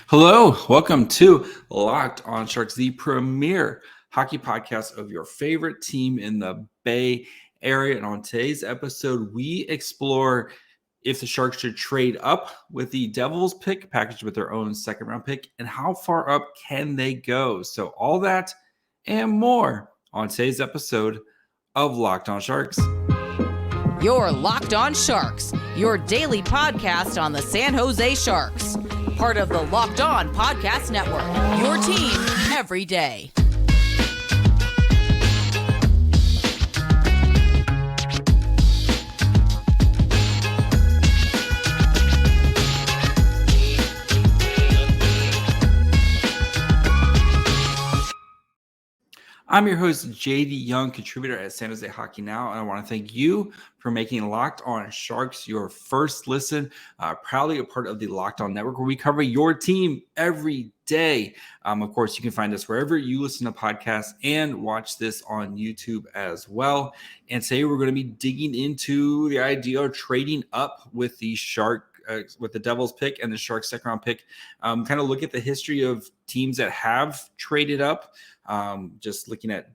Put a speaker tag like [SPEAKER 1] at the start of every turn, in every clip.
[SPEAKER 1] Hello, welcome to Locked on Sharks, the premier hockey podcast of your favorite team in the Bay Area. And on today's episode, we explore if the Sharks should trade up with the Devils pick, packaged with their own second round pick, and how far up can they go? So, all that and more on today's episode of Locked on Sharks.
[SPEAKER 2] You're Locked on Sharks, your daily podcast on the San Jose Sharks. Part of the Locked On Podcast Network, your team every day.
[SPEAKER 1] I'm your host, JD Young, contributor at San Jose Hockey Now, and I want to thank you for making Locked on Sharks your first listen. Proudly a part of the Locked On Network, where we cover your team every day. Of course, you can find us wherever you listen to podcasts and watch this on YouTube as well. And today we're going to be digging into the idea of trading up with the with the Devils pick and the Sharks second round pick. Kind of look at the history of teams that have traded up. Just looking at,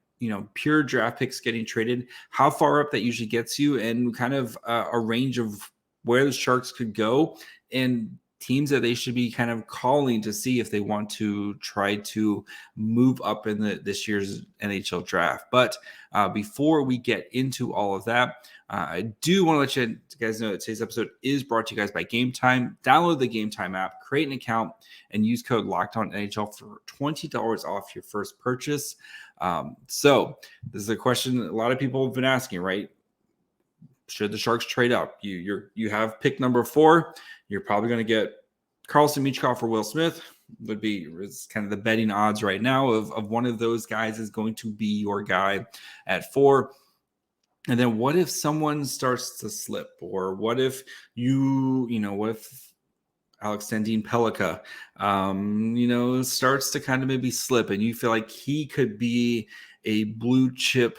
[SPEAKER 1] pure draft picks getting traded, how far up that usually gets you, and kind of a range of where the Sharks could go and teams that they should be kind of calling to see if they want to try to move up in this year's NHL draft. But before we get into all of that, I do want to let you guys know that today's episode is brought to you guys by Gametime. Download the Gametime app, create an account, and use code LOCKEDONNHL for $20 off your first purchase. So this is a question a lot of people have been asking, right? Should the Sharks trade up? You have pick number 4. You're probably going to get Carlson, Michkov, or Will Smith. It's kind of the betting odds right now of one of those guys is going to be your guy at 4. And then what if someone starts to slip? Or what if what if Alex Sandin Pellikka, starts to kind of maybe slip and you feel like he could be a blue chip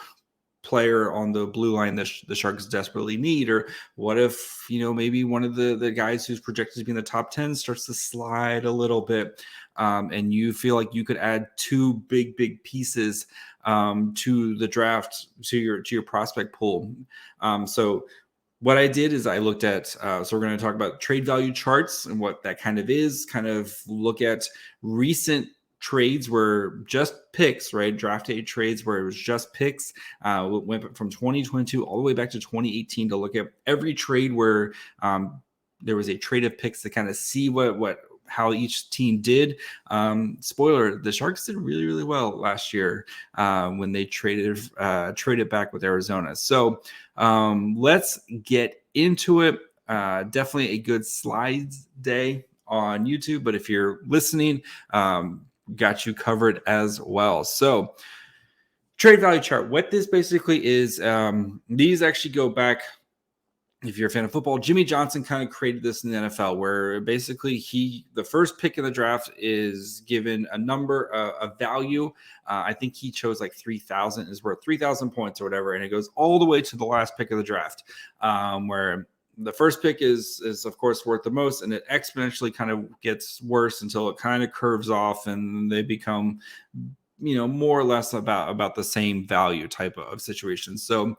[SPEAKER 1] player on the blue line that the Sharks desperately need? Or what if, maybe one of the guys who's projected to be in the top 10 starts to slide a little bit, and you feel like you could add 2 big pieces to the draft, to your prospect pool. So what I did is I looked at, so we're going to talk about trade value charts and what that kind of is, kind of look at recent trades were just picks, right? Draft day trades where it was just picks. Went from 2022 all the way back to 2018 to look at every trade where there was a trade of picks to kind of see how each team did. Spoiler: the Sharks did really, really well last year when they traded back with Arizona. So let's get into it. Definitely a good slides day on YouTube, but if you're listening, got you covered as well. So trade value chart, what this basically is, these actually go back, if you're a fan of football, Jimmy Johnson kind of created this in the NFL, where basically the first pick in the draft is given a number, a value. I think he chose like 3,000 is worth 3,000 points or whatever. And it goes all the way to the last pick of the draft, where the first pick is of course worth the most, and it exponentially kind of gets worse until it kind of curves off and they become, more or less about the same value type of situation. So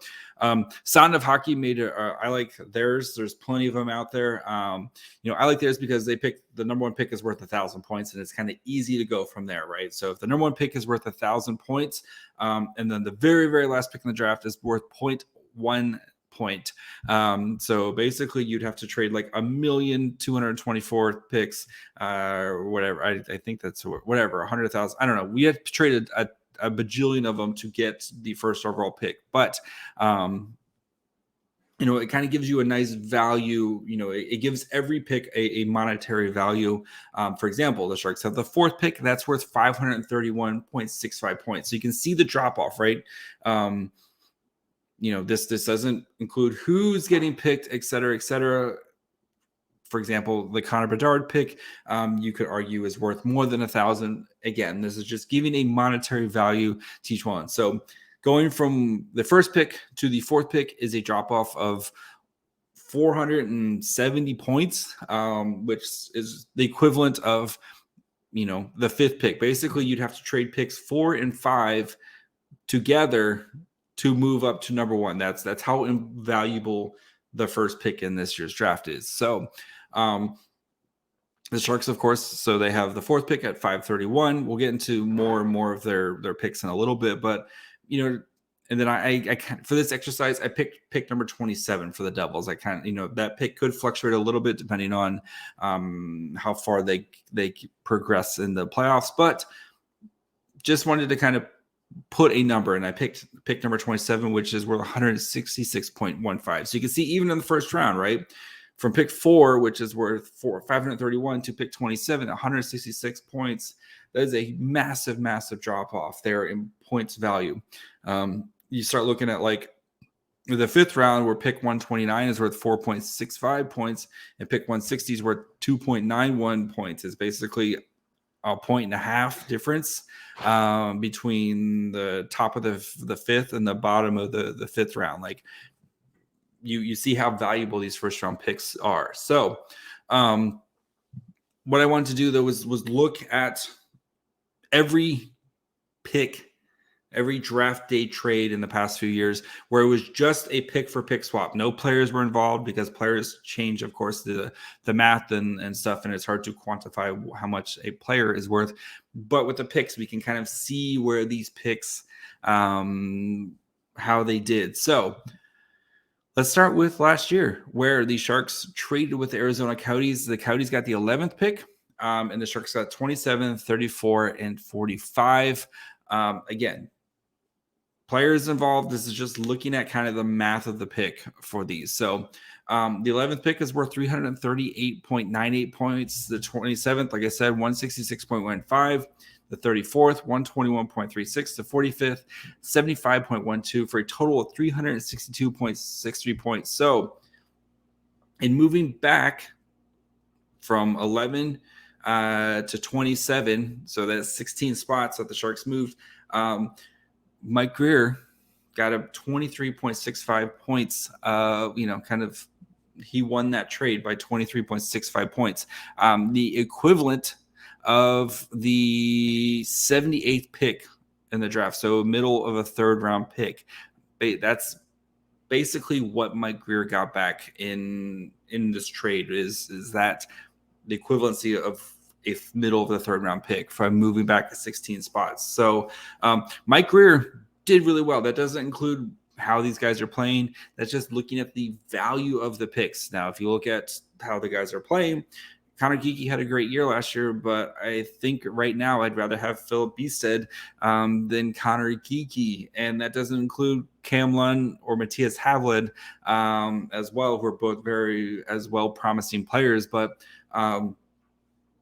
[SPEAKER 1] Sound of Hockey made I like theirs. There's plenty of them out there. I like theirs because they pick the number 1 pick is worth 1,000 points, and it's kind of easy to go from there, right? So if the number 1 pick is worth 1,000 points, and then the very, very last pick in the draft is worth 0.1 point. So basically you'd have to trade like 1,224,000 picks, or whatever. I think that's whatever, 100,000. I don't know. We have traded a bajillion of them to get the first overall pick, but it kind of gives you a nice value. It gives every pick a monetary value. For example, the Sharks have the 4th pick. That's worth 531.65 points. So you can see the drop off, right? This doesn't include who's getting picked, et cetera, et cetera. For example, the Connor Bedard pick, you could argue is worth more than 1,000. Again, this is just giving a monetary value to each one. So going from the first pick to the 4th pick is a drop off of 470 points, which is the equivalent of the 5th pick. Basically, you'd have to trade picks 4 and 5 together to move up to number 1. That's how invaluable the first pick in this year's draft is. So the Sharks, of course, so they have the 4th pick at 531. We'll get into more and more of their picks in a little bit, but and then I for this exercise, I picked pick number 27 for the Devils. I kind of, that pick could fluctuate a little bit depending on how far they progress in the playoffs, but just wanted to kind of put a number, and I picked pick number 27, which is worth 166.15. So you can see even in the first round, right? From pick 4, which is worth 531, to pick 27, 166 points. That is a massive, massive drop off there in points value. You start looking at like the 5th round, where pick 129 is worth 4.65 points, and pick 160 is worth 2.91 points. It's basically a 1.5 difference between the top of the 5th and the bottom of the 5th round. Like, you see how valuable these first round picks are. So what I wanted to do, though, was look at every pick, every draft day trade in the past few years where it was just a pick for pick swap. No players were involved, because players change, of course, the math and stuff, and it's hard to quantify how much a player is worth. But with the picks, we can kind of see where these picks, how they did. So let's start with last year, where the Sharks traded with the Arizona Coyotes. The Coyotes got the 11th pick, and the Sharks got 27, 34, and 45. Again, players involved. This is just looking at kind of the math of the pick for these. So the 11th pick is worth 338.98 points. The 27th, like I said, 166.15. The 34th, 121.36. The 45th, 75.12, for a total of 362.63 points. So in moving back from 11 to 27, so that's 16 spots that the Sharks moved, Mike Grier got a 23.65 points. He won that trade by 23.65 points. The equivalent of the 78th pick in the draft, so middle of a 3rd round pick. That's basically what Mike Grier got back in this trade, is that the equivalency of a middle of the 3rd round pick from moving back 16 spots. So Mike Grier did really well. That doesn't include how these guys are playing. That's just looking at the value of the picks. Now, if you look at how the guys are playing, Connor Geekie had a great year last year, but I think right now I'd rather have Philip Beested than Connor Geekie. And that doesn't include Cam Lund or Matthias Havlid as well, who are both very as well promising players. But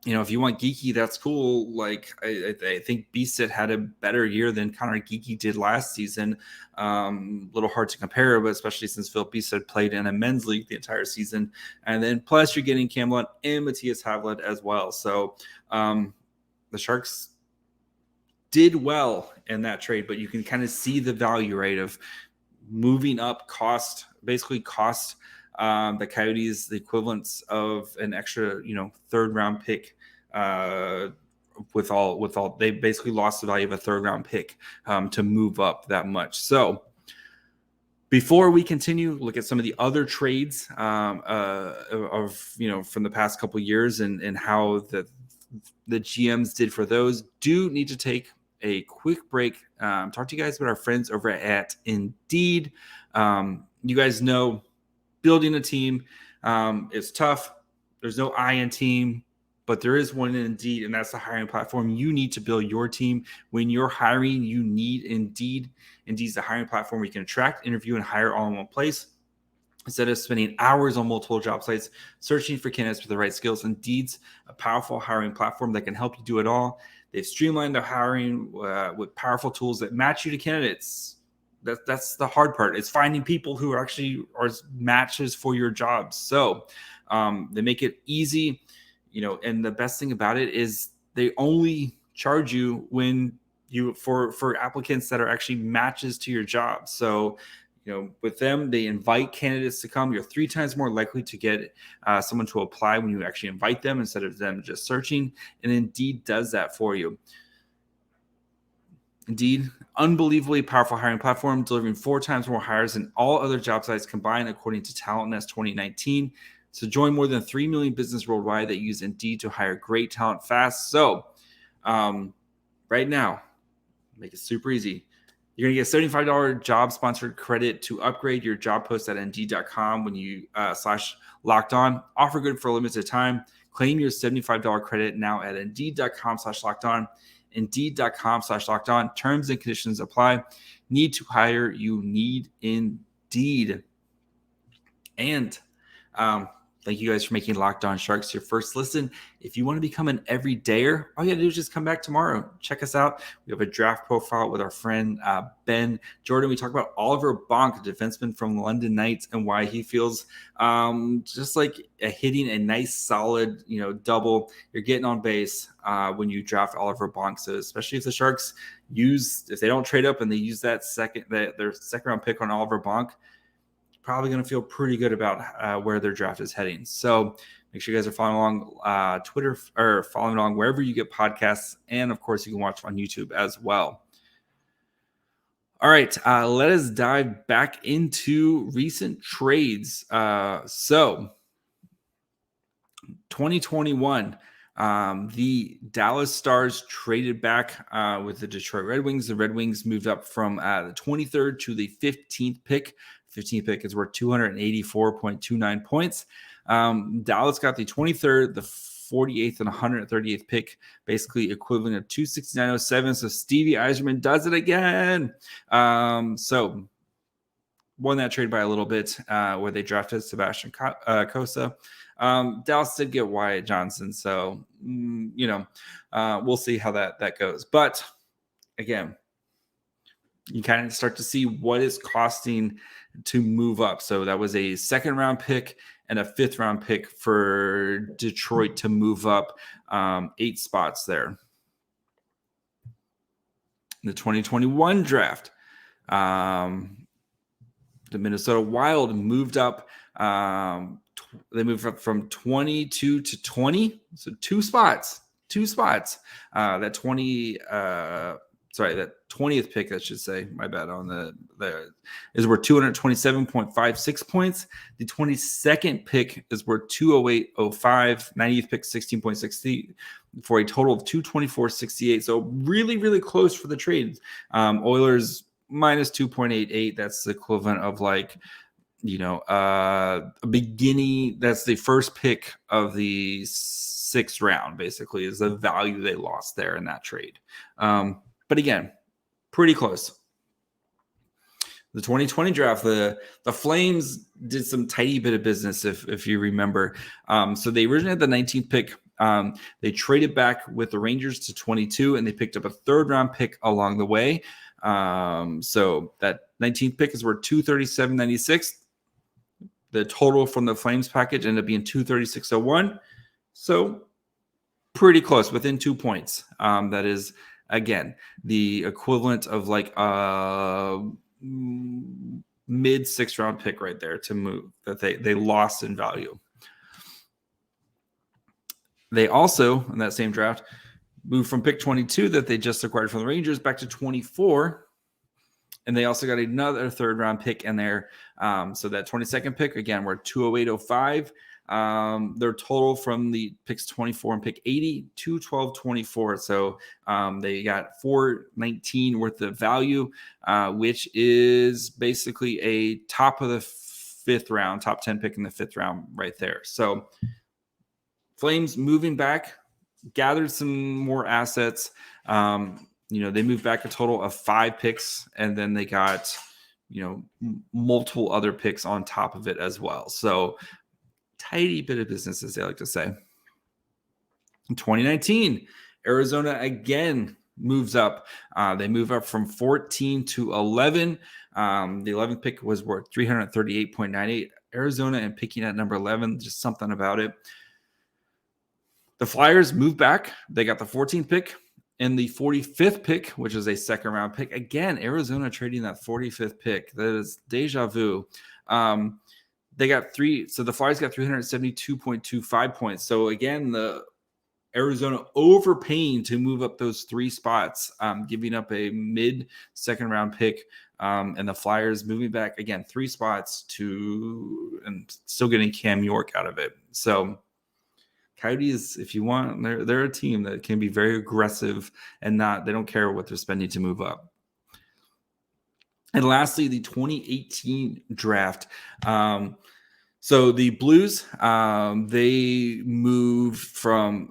[SPEAKER 1] if you want Geekie, that's cool. Like, I think Beested had a better year than Connor Geekie did last season. A little hard to compare, but especially since Phil Beested played in a men's league the entire season. And then plus you're getting Cam Lund and Matthias Havlid as well. So the Sharks did well in that trade, but you can kind of see the value, right, of moving up cost the Coyotes the equivalence of an extra, 3rd round pick. With all, they basically lost the value of a 3rd round pick to move up that much. So before we continue, look at some of the other trades from the past couple of years and how the GMs did for those. Do need to take a quick break. Talk to you guys about our friends over at Indeed. You guys know, building a team is tough. There's no I in team, but there is one in Indeed, and that's the hiring platform you need to build your team. When you're hiring, you need Indeed. Indeed's the hiring platform where you can attract, interview, and hire all in one place. Instead of spending hours on multiple job sites searching for candidates with the right skills, Indeed's a powerful hiring platform that can help you do it all. They've streamlined their hiring with powerful tools that match you to candidates. That's the hard part. It's finding people who are matches for your jobs. So they make it easy, and the best thing about it is they only charge you when for applicants that are actually matches to your job. So, with them, they invite candidates to come. You're 3 times more likely to get someone to apply when you actually invite them instead of them just searching. And Indeed does that for you. Indeed, unbelievably powerful hiring platform, delivering 4 times more hires than all other job sites combined, according to TalentNest 2019. So join more than 3 million businesses worldwide that use Indeed to hire great talent fast. So right now, make it super easy. You're going to get a $75 job sponsored credit to upgrade your job post at Indeed.com when you /locked on. Offer good for a limited time. Claim your $75 credit now at Indeed.com/locked on. Indeed.com/locked on. Terms and conditions apply. Need to hire? You need Indeed. And thank you guys for making Locked On Sharks your first listen. If you want to become an everydayer, all you got to do is just come back tomorrow. Check us out. We have a draft profile with our friend Ben Jordan. We talk about Oliver Bonk, a defenseman from London Knights, and why he feels just like hitting a nice, solid, double. You're getting on base when you draft Oliver Bonk. So especially if the Sharks if they don't trade up and they use their second round pick on Oliver Bonk, probably going to feel pretty good about where their draft is heading. So make sure you guys are following along Twitter or following along wherever you get podcasts. And of course, you can watch on YouTube as well. All right, let us dive back into recent trades. So 2021, the Dallas Stars traded back with the Detroit Red Wings. The Red Wings moved up from the 23rd to the 15th pick. 15th pick is worth 284.29 points. Dallas got the 23rd, the 48th, and 138th pick, basically equivalent of 269.07. So Stevie Yzerman does it again. So won that trade by a little bit where they drafted Sebastian Cossa. Dallas did get Wyatt Johnson. So, we'll see how that goes. But again, you kind of start to see what is costing to move up. So that was a 2nd round pick and a 5th round pick for Detroit to move up 8 spots there. The 2021 draft, the Minnesota Wild moved up. They moved up from 22 to 20. So 2 spots. That 20th pick, I should say, my bad, on the is worth 227.56 points. The 22nd pick is worth 208.05. 90th pick, 16.60 for a total of 224.68. So really, really close for the trades. Oilers minus 2.88. That's the equivalent of a beginning. That's the first pick of the 6th round, basically, is the value they lost there in that trade. But again, pretty close. The 2020 draft, the Flames did some tidy bit of business, if you remember. So they originally had the 19th pick. They traded back with the Rangers to 22, and they picked up a 3rd round pick along the way. So that 19th pick is worth 237.96. The total from the Flames package ended up being 236.01. So pretty close, within 2 points. That is, again, the equivalent of mid 6th round pick right there to move that they lost in value. They also, in that same draft, moved from pick 22 that they just acquired from the Rangers back to 24. And they also got another 3rd round pick in there. So that 22nd pick, again, we're 208.05. Their total from the picks 24 and pick 80 to 12.24. So they got 419 worth of value, which is basically a top of the 5th round, top 10 pick in the 5th round right there. So Flames moving back, gathered some more assets. They moved back a total of 5 picks, and then they got, multiple other picks on top of it as well. So tidy bit of business, as they like to say. In 2019, Arizona again moves up. They move up from 14 to 11. The 11th pick was worth 338.98. Arizona, and picking at number 11, just something about it. The Flyers moved back. They got the 14th pick, And the 45th pick, which is a second round pick, again, Arizona trading that 45th pick. That is deja vu. They got so the Flyers got 372.25 points. So again, the Arizona overpaying to move up those 3 spots, giving up a mid second round pick, and the Flyers moving back again 3 spots and still getting Cam York out of it. So Coyotes, if you want, they're a team that can be very aggressive and they don't care what they're spending to move up. And lastly, the 2018 draft. So the Blues, they moved from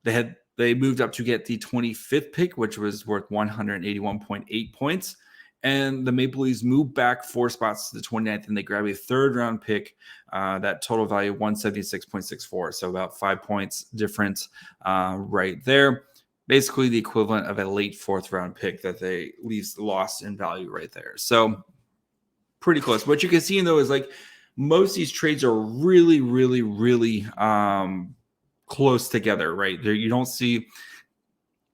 [SPEAKER 1] they moved up to get the 25th pick, which was worth 181.8 points. And the Maple Leafs moved back 4 spots to the 29th, and they grab a 3rd round pick, that total value 176.64. So about 5 points difference right there. Basically the equivalent of a late 4th round pick that they Leafs lost in value right there. So pretty close. What you can see though is like most of these trades are really, really, really close together, right? There you don't see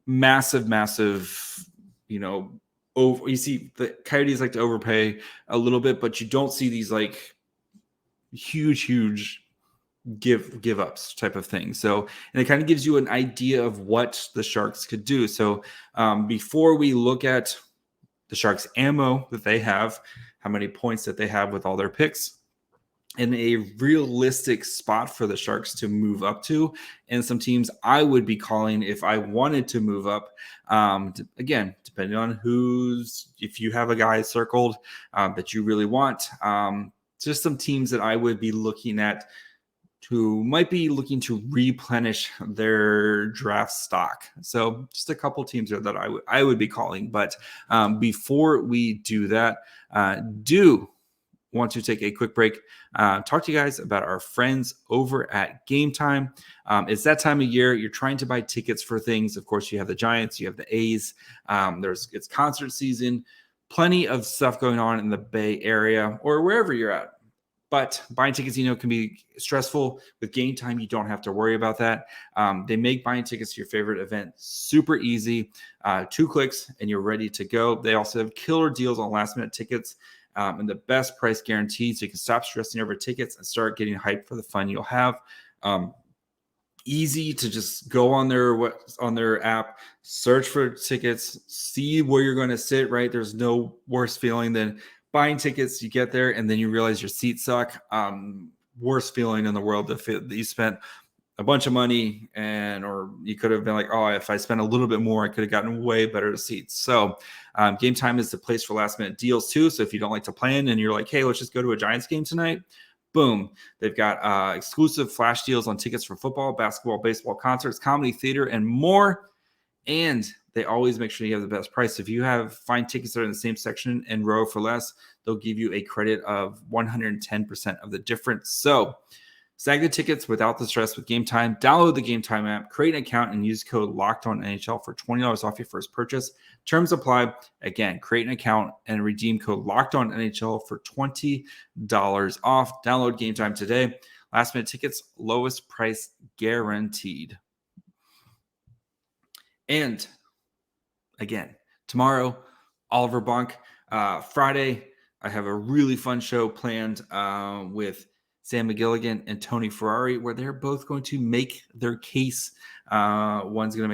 [SPEAKER 1] massive, you see the Coyotes like to overpay a little bit, but you don't see these like huge give ups type of thing. So, and it kind of gives you an idea of what the Sharks could do. So before we look at the Sharks ammo that they have, how many points that they have with all their picks, and a realistic spot for the Sharks to move up to, and some teams I would be calling if I wanted to move up. Again, depending on if you have a guy circled that you really want, just some teams that I would be looking at who might be looking to replenish their draft stock. So just a couple teams there that I would be calling. But before we do that, do want to take a quick break, talk to you guys about our friends over at Gametime. It's that time of year. You're trying to buy tickets for things. Of course, you have the Giants, you have the A's. It's concert season, plenty of stuff going on in the Bay Area or wherever you're at. But buying tickets, can be stressful. With Gametime, you don't have to worry about that. They make buying tickets to your favorite event super easy. 2 clicks and you're ready to go. They also have killer deals on last-minute tickets. And the best price guaranteed, so you can stop stressing over tickets and start getting hyped for the fun you'll have. Easy to just go on their app, search for tickets, see where you're going to sit. Right, there's no worse feeling than buying tickets. You get there and then you realize your seats suck. Worst feeling in the world that you spent a bunch of money or you could have been like, oh, if I spent a little bit more, I could have gotten way better seats. So Gametime is the place for last minute deals too. So if you don't like to plan and you're like, hey, let's just go to a Giants game tonight. Boom. They've got exclusive flash deals on tickets for football, basketball, baseball, concerts, comedy, theater, and more. And they always make sure you have the best price. If you find tickets that are in the same section and row for less, they'll give you a credit of 110% of the difference. So snag the tickets without the stress with Gametime. Download the Gametime app, create an account, and use code LOCKEDONNHL for $20 off your first purchase. Terms apply. Again, create an account and redeem code LOCKEDONNHL for $20 off. Download Gametime today. Last minute tickets, lowest price guaranteed. And again, tomorrow, Oliver Bonk. Friday, I have a really fun show planned with Sam McGilligan and Tony Ferrari, where they're both going to make their case. Tony's going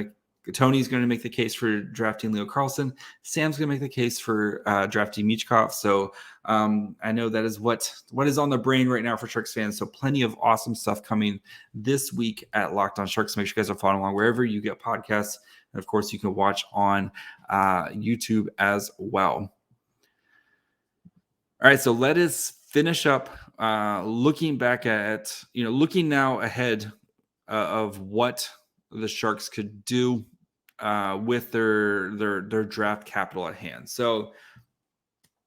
[SPEAKER 1] to make the case for drafting Leo Carlson. Sam's going to make the case for drafting Michkov. So I know that is what is on the brain right now for Sharks fans. So plenty of awesome stuff coming this week at Locked On Sharks. Make sure you guys are following along wherever you get podcasts. And of course, you can watch on YouTube as well. All right, so let us finish up looking back at, looking now ahead of what the Sharks could do with their draft capital at hand. So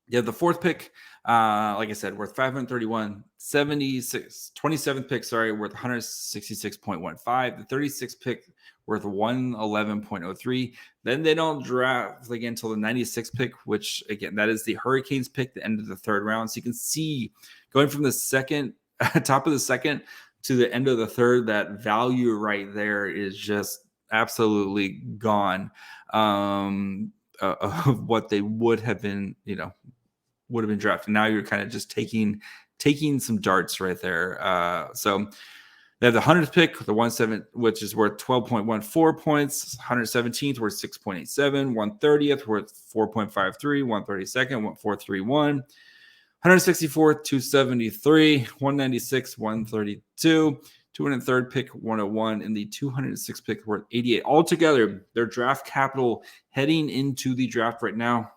[SPEAKER 1] you have the 4th pick, like I said, worth 531, 27th pick, worth 166.15. The 36th pick worth 111.03. Then they don't draft again until the 96th pick, which again, that is the Hurricanes pick, the end of the 3rd round. So you can see going from the top of the 2nd to the end of the 3rd, that value right there is just absolutely gone of what they would have been, drafted. Now you're kind of just taking some darts right there. So they have the 100th pick, the 1/7, which is worth 12.14 points. 117th worth 6.87. 130th worth 4.53. 132nd worth 4.31. 164th 273. 196 132. 203rd pick 101, and the 206th pick worth 88. Altogether, their draft capital heading into the draft right now.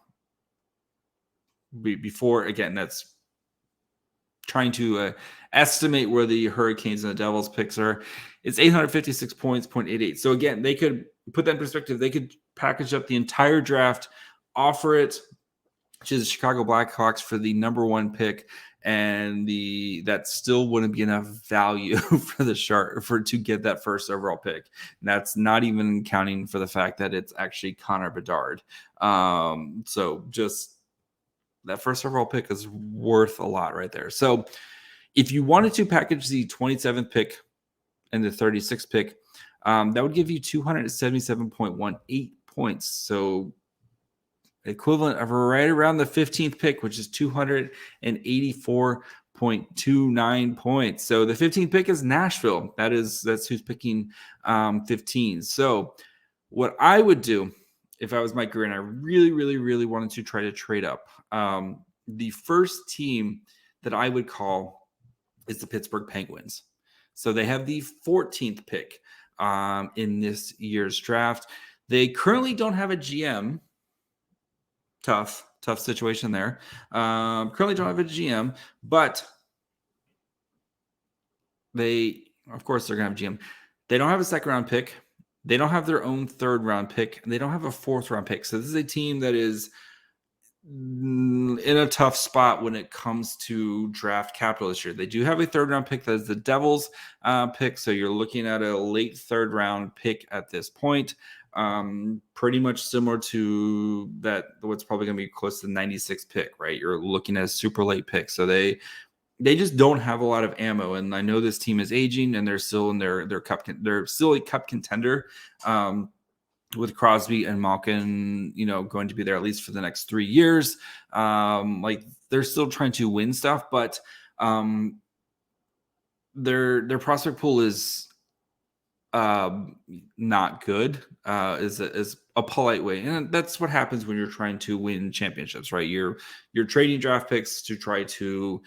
[SPEAKER 1] Before, again, that's trying to estimate where the Hurricanes and the Devils picks are. It's 856 points, 0.88. So again, they could put that in perspective. They could package up the entire draft, offer it to the Chicago Blackhawks for the number 1 pick, and that still wouldn't be enough value for the to get that first overall pick. And that's not even counting for the fact that it's actually Connor Bedard. So just that first overall pick is worth a lot right there. So if you wanted to package the 27th pick and the 36th pick, that would give you 277.18 points. So equivalent of right around the 15th pick, which is 284.29 points. So the 15th pick is Nashville. That's who's picking 15. So what I would do if I was Mike Grier and I really, really, really wanted to try to trade up, the first team that I would call is the Pittsburgh Penguins. So they have the 14th pick in this year's draft. They currently don't have a GM. Tough situation there. Currently don't have a GM, but of course, they're going to have a GM. They don't have a second round pick. They don't have their own third round pick. And they don't have a fourth round pick. So this is a team that is in a tough spot when it comes to draft capital this year. They do have a third round pick that is the Devils pick. So you're looking at a late third round pick at this point. Pretty much similar to that, what's probably going to be close to the 96th pick, right? You're looking at a super late pick. So they just don't have a lot of ammo. And I know this team is aging and they're still in their cup. They're still a cup contender with Crosby and Malkin, going to be there at least for the next 3 years. They're still trying to win stuff, but their prospect pool is not good, is a polite way. And that's what happens when you're trying to win championships, right? You're trading draft picks to try to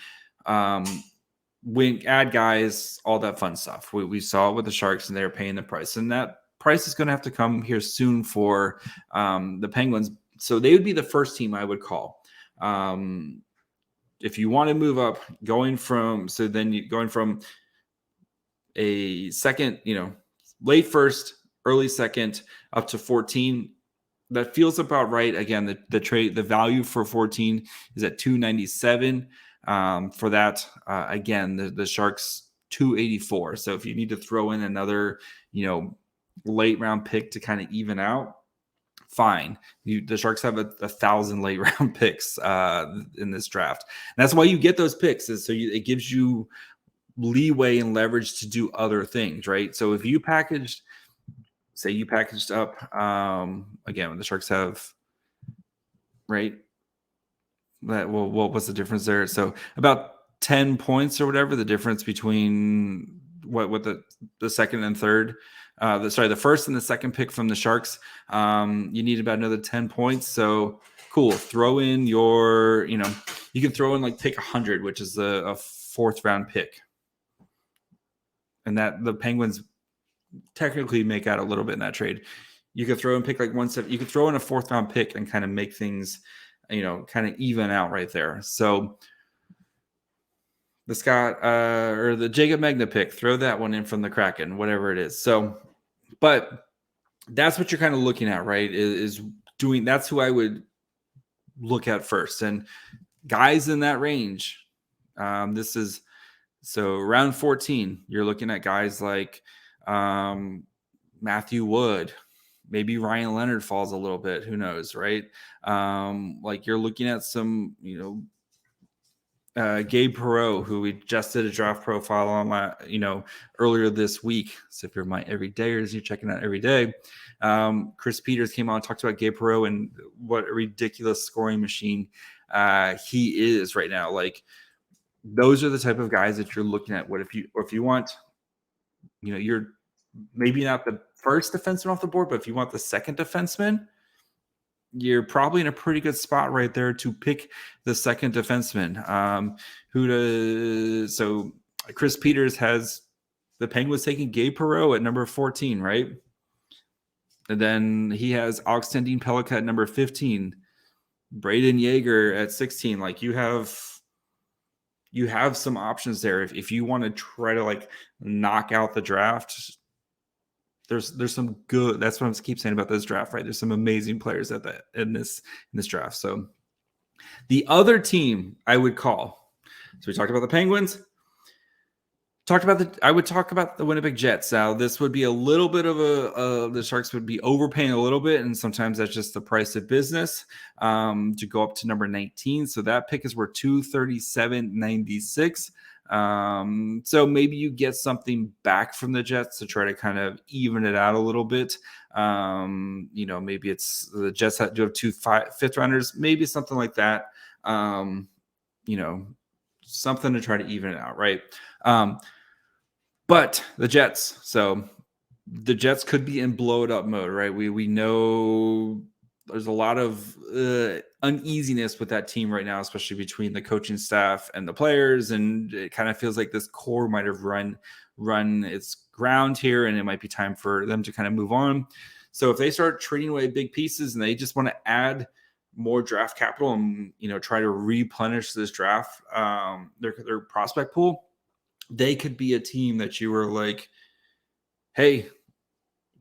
[SPEAKER 1] add guys, all that fun stuff. We saw it with the Sharks, and they're paying the price, and that price is going to have to come here soon for the Penguins. So they would be the first team I would call. If you want to move up, going from a second, late first, early second, up to 14, that feels about right. Again, the value for 14 is at 297. For that, again, the Sharks 284. So if you need to throw in another, late round pick to kind of even out, fine. The Sharks have 1,000 late round picks in this draft. And that's why you get those picks, is so it gives you leeway and leverage to do other things, right? So if you packaged up, again, when the Sharks have, right, that, well, what was the difference there? So about 10 points or whatever, the difference between what the second and third, the first and the second pick from the Sharks, you need about another 10 points. So cool. Throw in your, you can throw in pick 100, which is a fourth round pick. And that the Penguins technically make out a little bit in that trade. You could throw in pick 170. You could throw in a fourth round pick and kind of make things, kind of even out right there. So the Scott or the Jacob Magna pick, throw that one in from the Kraken, whatever it is. So, but that's what you're kind of looking at, right? Is doing, that's who I would look at first. And guys in that range, so round 14, you're looking at guys like Matthew Wood, maybe Ryan Leonard falls a little bit, who knows, right? You're looking at some, Gabe Perreault, who we just did a draft profile on, earlier this week. So if you're my everydayers, you're checking out every day. Chris Peters came on and talked about Gabe Perreault and what a ridiculous scoring machine he is right now. Like, those are the type of guys that you're looking at. If you want, you're maybe not the first defenseman off the board, but if you want the second defenseman, you're probably in a pretty good spot right there to pick the second defenseman. So Chris Peters has the Penguins taking Gabe Perreault at number 14, right? And then he has Alexandre Pellica at number 15, Braden Yeager at 16. Like, you have some options there. If you want to try to like knock out the draft, there's some good. That's what I keep saying about this draft, right? There's some amazing players in this draft. So the other team I would call. So we talked about the Penguins. I would talk about the Winnipeg Jets. Now, this would be a little bit of the Sharks would be overpaying a little bit, and sometimes that's just the price of business to go up to number 19. So that pick is worth $237.96. So maybe you get something back from the Jets to try to kind of even it out a little bit. Maybe it's the Jets do have 2 fifth rounders, maybe something like that. Something to try to even it out, right? But the Jets, so the Jets could be in blow it up mode, right? We know there's a lot of uneasiness with that team right now, especially between the coaching staff and the players. And it kind of feels like this core might have run its ground here, and it might be time for them to kind of move on. So if they start trading away big pieces and they just want to add more draft capital and, try to replenish this draft, their prospect pool, they could be a team that you were like, hey,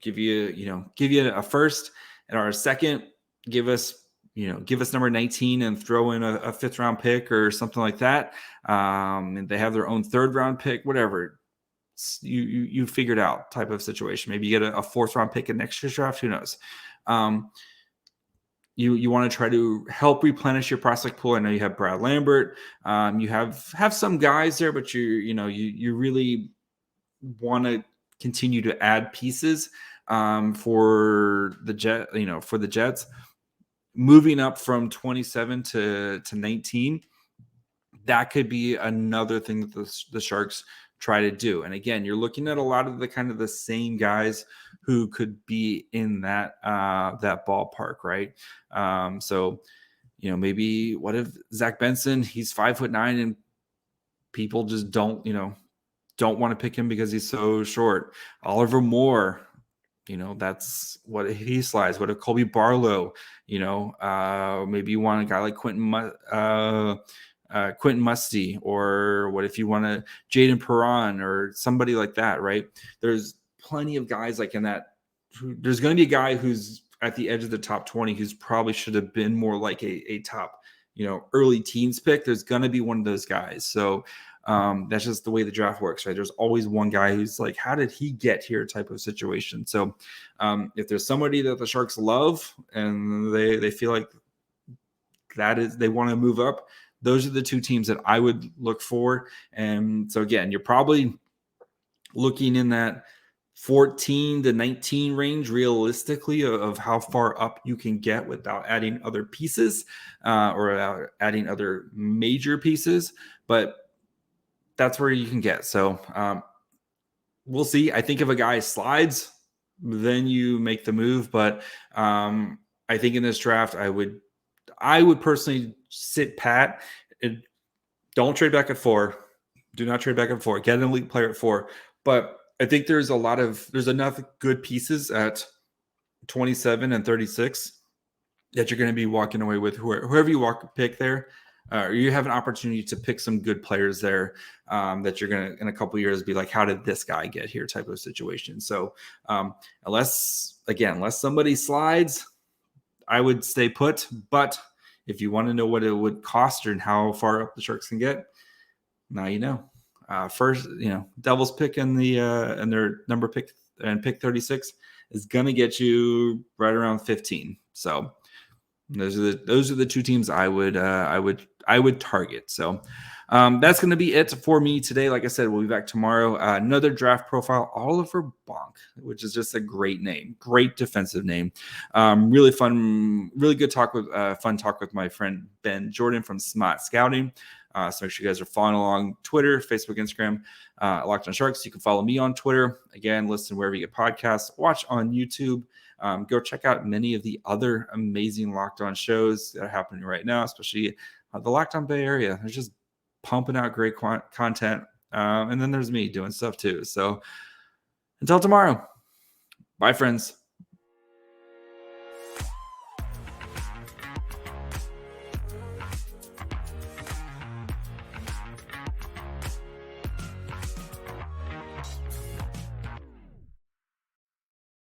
[SPEAKER 1] give you a first and our second, give us number 19 and throw in a fifth round pick or something like that. And they have their own third round pick, whatever. You figured out type of situation. Maybe you get a fourth round pick in next year's draft. Who knows? You want to try to help replenish your prospect pool. I know you have Brad Lambert. You have some guys there, but you really want to continue to add pieces for the Jets. Moving up from 27 to 19, that could be another thing that the Sharks try to do. And again, you're looking at a lot of the kind of the same guys who could be in that ballpark, right? So maybe what if Zach Benson, he's 5'9", and people just don't want to pick him because he's so short. Oliver Moore, that's what he slides. What if Colby Barlow, maybe you want a guy like Quentin Musty, or what if you want a Jaden Perron or somebody like that, right? There's plenty of guys like in that. There's going to be a guy who's at the edge of the top 20 who's probably should have been more like a top, early teens pick. There's going to be one of those guys. So that's just the way the draft works, right? There's always one guy who's like, how did he get here type of situation. So if there's somebody that the Sharks love and they feel like they want to move up, those are the two teams that I would look for. And so again, you're probably looking in that 14 to 19 range realistically of how far up you can get without adding other pieces or without adding other major pieces. But that's where you can get. So we'll see. I think if a guy slides, then you make the move. But I think in this draft, I would personally sit pat and don't trade back at 4. Do not trade back at 4. Get an elite player at 4. But I think there's enough good pieces at 27 and 36 that you're going to be walking away with whoever you pick there. You have an opportunity to pick some good players there that you're going to, in a couple of years, be like, how did this guy get here type of situation. So unless somebody slides, I would stay put. But if you want to know what it would cost and how far up the Sharks can get, now you know. First, Devils pick in their number pick and pick 36 is going to get you right around 15. So those are the two teams I would would target. So that's going to be it for me today. Like I said, we'll be back tomorrow. Another draft profile, Oliver Bonk, which is just a great name, great defensive name. Really fun, really good talk with fun talk with my friend Ben Jordan from Smart Scouting. So make sure you guys are following along Twitter, Facebook, Instagram, Locked on Sharks. You can follow me on Twitter. Again, listen wherever you get podcasts. Watch on YouTube. Go check out many of the other amazing Locked On shows that are happening right now, especially the Locked On Bay Area. They're just pumping out great content. And then there's me doing stuff too. So until tomorrow, bye, friends.